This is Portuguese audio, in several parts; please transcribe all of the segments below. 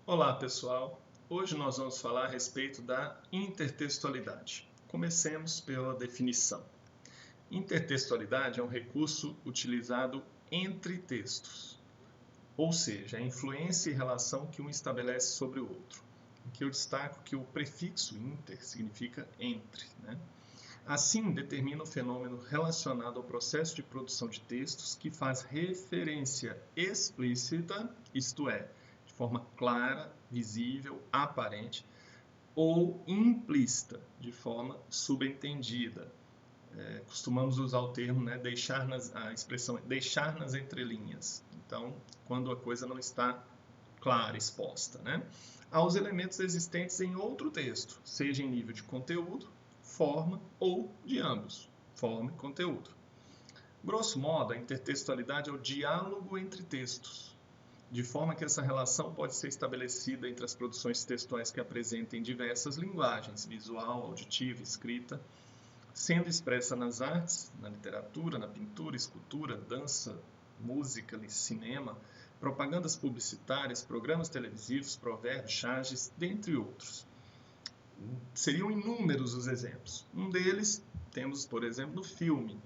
Olá, pessoal. Hoje nós vamos falar a respeito da intertextualidade. Comecemos pela definição. Intertextualidade é um recurso utilizado entre textos, ou seja, a influência e relação que um estabelece sobre o outro. Aqui eu destaco que o prefixo inter significa entre, né? Assim, determina o fenômeno relacionado ao processo de produção de textos que faz referência explícita, isto é, de forma clara, visível, aparente, ou implícita, de forma subentendida. Costumamos usar o termo, né, a expressão deixar nas entrelinhas. Então, quando a coisa não está clara, exposta, né? Aos elementos existentes em outro texto, seja em nível de conteúdo, forma ou de ambos, forma e conteúdo. Grosso modo, a intertextualidade é o diálogo entre textos, de forma que essa relação pode ser estabelecida entre as produções textuais que apresentem diversas linguagens, visual, auditiva, escrita, sendo expressa nas artes, na literatura, na pintura, escultura, dança, música, cinema, propagandas publicitárias, programas televisivos, provérbios, charges, dentre outros. Seriam inúmeros os exemplos. Um deles, temos, por exemplo, no filme.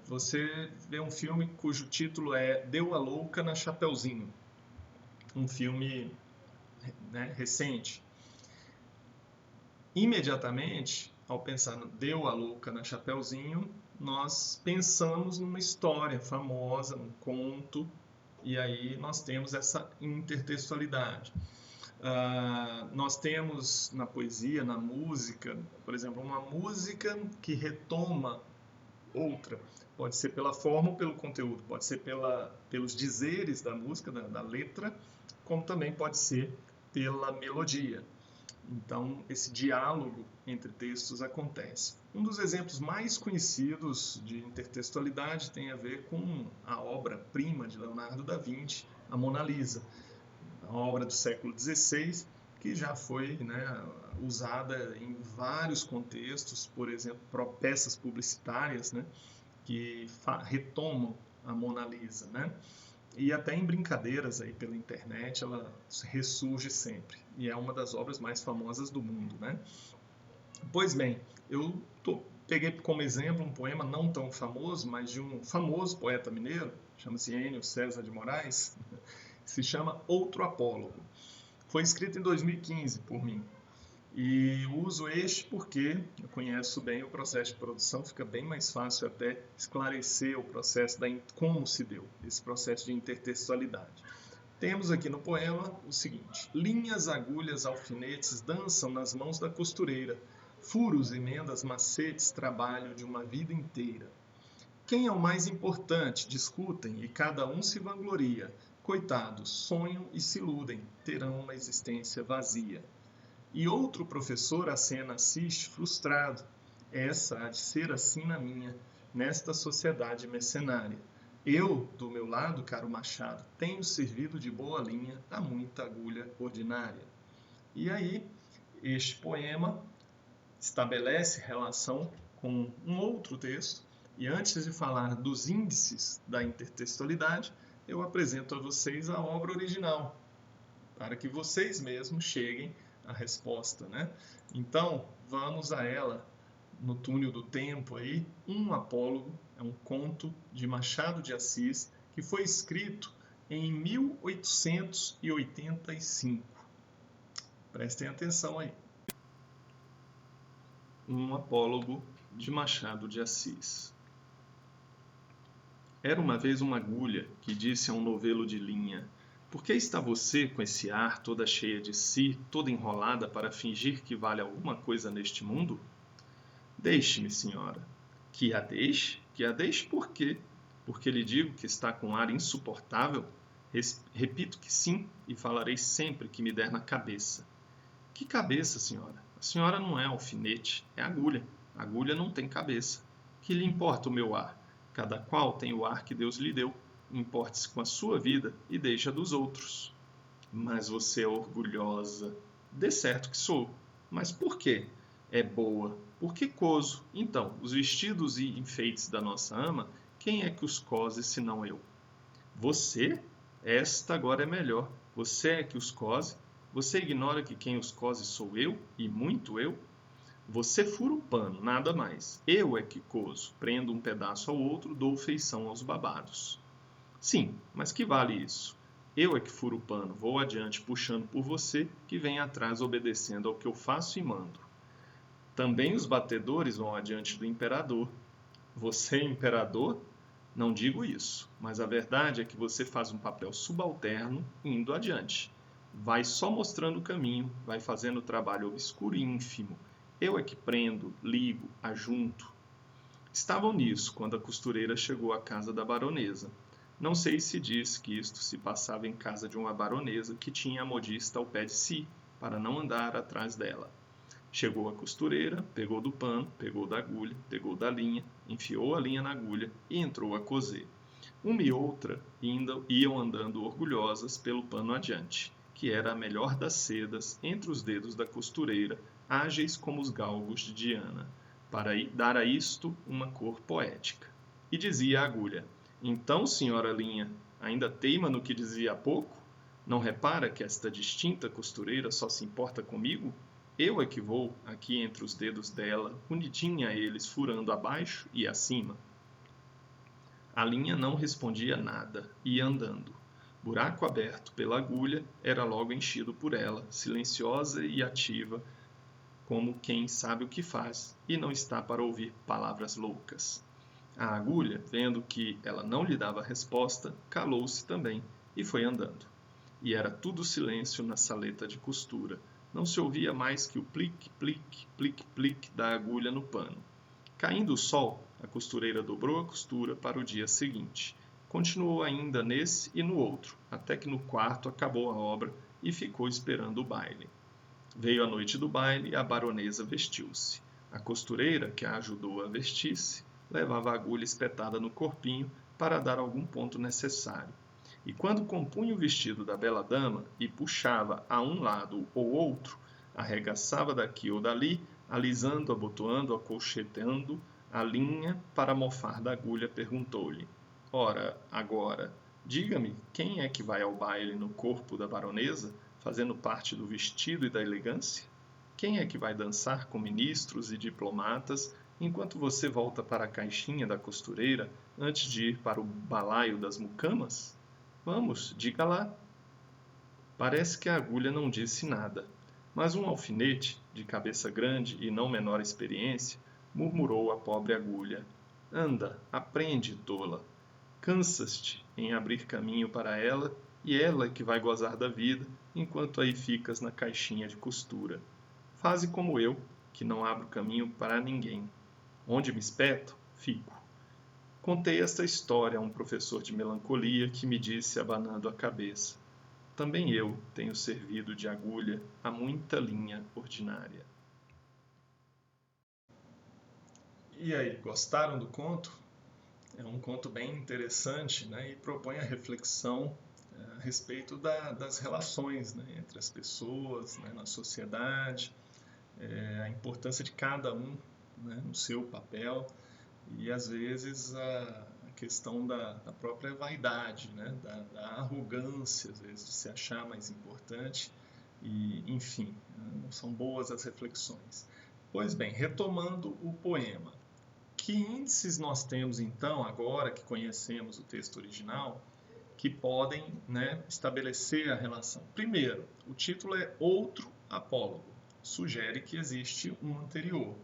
Você vê um filme cujo título é Deu a Louca na Chapeuzinho. Um filme, né, recente. Imediatamente, ao pensar no Deu a Louca na Chapeuzinho, nós pensamos numa história famosa, num conto, e aí nós temos essa intertextualidade. Nós temos na poesia, na música, por exemplo, uma música que retoma outra. Pode ser pela forma ou pelo conteúdo, pode ser pelos dizeres da música, da letra, como também pode ser pela melodia. Então, esse diálogo entre textos acontece. Um dos exemplos mais conhecidos de intertextualidade tem a ver com a obra-prima de Leonardo da Vinci, a Mona Lisa, uma obra do século XVI, que já foi, né, usada em vários contextos, por exemplo, peças publicitárias, né, que retomam a Mona Lisa, né? E até em brincadeiras aí pela internet ela ressurge sempre. E é uma das obras mais famosas do mundo, né? Pois bem, peguei como exemplo um poema não tão famoso, mas de um famoso poeta mineiro, chama-se Enio César de Moraes, se chama Outro Apólogo. Foi escrito em 2015 por mim. E uso este porque eu conheço bem o processo de produção, fica bem mais fácil até esclarecer o processo, como se deu esse processo de intertextualidade. Temos aqui no poema o seguinte: linhas, agulhas, alfinetes dançam nas mãos da costureira, furos, emendas, macetes, trabalho de uma vida inteira. Quem é o mais importante? Discutem e cada um se vangloria. Coitados, sonham e se iludem, terão uma existência vazia. E outro professor a cena assiste frustrado. Essa há de ser assim na minha, nesta sociedade mercenária. Eu, do meu lado, caro Machado, tenho servido de boa linha a muita agulha ordinária. E aí, este poema estabelece relação com um outro texto, e antes de falar dos índices da intertextualidade, eu apresento a vocês a obra original, para que vocês mesmos cheguem à resposta, né? Então, vamos a ela no túnel do tempo aí. Um Apólogo é um conto de Machado de Assis que foi escrito em 1885. Prestem atenção aí. Um Apólogo de Machado de Assis. Era uma vez uma agulha que disse a um novelo de linha: por que está você com esse ar toda cheia de si, toda enrolada para fingir que vale alguma coisa neste mundo? Deixe-me, senhora. Que a deixe? Que a deixe por quê? Porque lhe digo que está com um ar insuportável? Repito que sim, e falarei sempre que me der na cabeça. Que cabeça, senhora? A senhora não é alfinete, é agulha. A agulha não tem cabeça. Que lhe importa o meu ar? Cada qual tem o ar que Deus lhe deu. Importe-se com a sua vida e deixe a dos outros. Mas você é orgulhosa. De certo que sou. Mas por quê? É boa. Por que coso? Então, os vestidos e enfeites da nossa ama, quem é que os cose senão eu? Você? Esta agora é melhor. Você é que os cose. Você ignora que quem os cose sou eu, e muito eu? Você fura o pano, nada mais. Eu é que coso, prendo um pedaço ao outro, dou feição aos babados. Sim, mas que vale isso? Eu é que furo o pano, vou adiante puxando por você, que vem atrás obedecendo ao que eu faço e mando. Também os batedores vão adiante do imperador. Você é imperador? Não digo isso, mas a verdade é que você faz um papel subalterno indo adiante. Vai só mostrando o caminho, vai fazendo o trabalho obscuro e ínfimo. Eu é que prendo, ligo, ajunto. Estavam nisso quando a costureira chegou à casa da baronesa. Não sei se diz que isto se passava em casa de uma baronesa que tinha a modista ao pé de si, para não andar atrás dela. Chegou a costureira, pegou do pano, pegou da agulha, pegou da linha, enfiou a linha na agulha e entrou a coser. Uma e outra iam andando orgulhosas pelo pano adiante, que era a melhor das sedas entre os dedos da costureira, ágeis como os galgos de Diana, para dar a isto uma cor poética. E dizia a agulha: então, senhora linha, ainda teima no que dizia há pouco? Não repara que esta distinta costureira só se importa comigo? Eu é que vou aqui entre os dedos dela, unidinha a eles, furando abaixo e acima. A linha não respondia nada, ia andando. Buraco aberto pela agulha era logo enchido por ela, silenciosa e ativa, como quem sabe o que faz e não está para ouvir palavras loucas. A agulha, vendo que ela não lhe dava resposta, calou-se também e foi andando. E era tudo silêncio na saleta de costura. Não se ouvia mais que o plique, plique, plique, plique da agulha no pano. Caindo o sol, a costureira dobrou a costura para o dia seguinte. Continuou ainda nesse e no outro, até que no quarto acabou a obra e ficou esperando o baile. Veio a noite do baile e a baronesa vestiu-se. A costureira, que a ajudou a vestir-se, levava a agulha espetada no corpinho para dar algum ponto necessário. E quando compunha o vestido da bela dama e puxava a um lado ou outro, arregaçava daqui ou dali, alisando, abotoando, acolchetando a linha para mofar da agulha, perguntou-lhe: ora, agora, diga-me, quem é que vai ao baile no corpo da baronesa, fazendo parte do vestido e da elegância? Quem é que vai dançar com ministros e diplomatas, enquanto você volta para a caixinha da costureira antes de ir para o balaio das mucamas? Vamos, diga lá. Parece que a agulha não disse nada, mas um alfinete, de cabeça grande e não menor experiência, murmurou à pobre agulha: anda, aprende, tola. Cansas-te em abrir caminho para ela e ela é que vai gozar da vida, enquanto aí ficas na caixinha de costura. Faze como eu, que não abro caminho para ninguém. Onde me espeto, fico. Contei esta história a um professor de melancolia que me disse, abanando a cabeça: também eu tenho servido de agulha a muita linha ordinária. E aí, gostaram do conto? É um conto bem interessante, né, e propõe a reflexão a respeito das relações, né, entre as pessoas, né, na sociedade, a importância de cada um, né, no seu papel e às vezes a questão da própria vaidade, né, da arrogância, às vezes de se achar mais importante e, enfim, não são boas as reflexões. Pois bem, retomando o poema, que índices nós temos então, agora que conhecemos o texto original, que podem, né, estabelecer a relação? Primeiro, o título é Outro Apólogo, sugere que existe um anterior,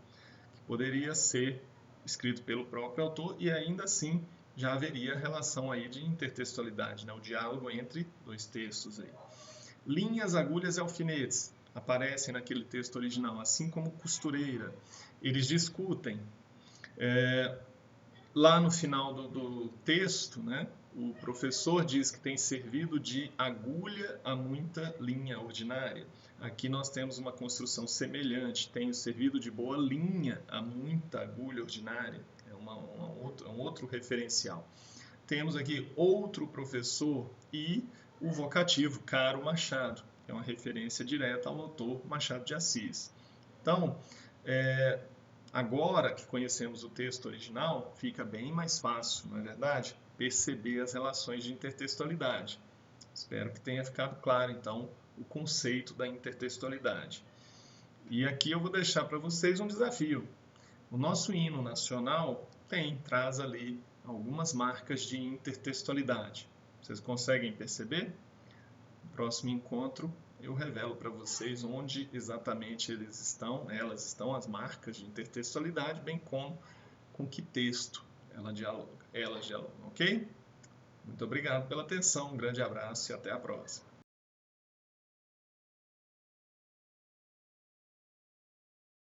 que poderia ser escrito pelo próprio autor e ainda assim já haveria relação aí de intertextualidade, né, o diálogo entre dois textos aí. Linhas, agulhas e alfinetes aparecem naquele texto original, assim como costureira. Eles discutem. Lá no final do texto, né, o professor diz que tem servido de agulha a muita linha ordinária. Aqui nós temos uma construção semelhante, tenho servido de boa linha a muita agulha ordinária. É um outro referencial. Temos aqui outro professor e o vocativo, caro Machado, que é uma referência direta ao autor Machado de Assis. Então, agora que conhecemos o texto original, fica bem mais fácil, não é verdade? Perceber as relações de intertextualidade. Espero que tenha ficado claro, então, o conceito da intertextualidade. E aqui eu vou deixar para vocês um desafio. O nosso hino nacional traz ali algumas marcas de intertextualidade. Vocês conseguem perceber? No próximo encontro eu revelo para vocês onde exatamente elas estão, as marcas de intertextualidade, bem como com que texto elas dialogam, ok? Muito obrigado pela atenção, um grande abraço e até a próxima.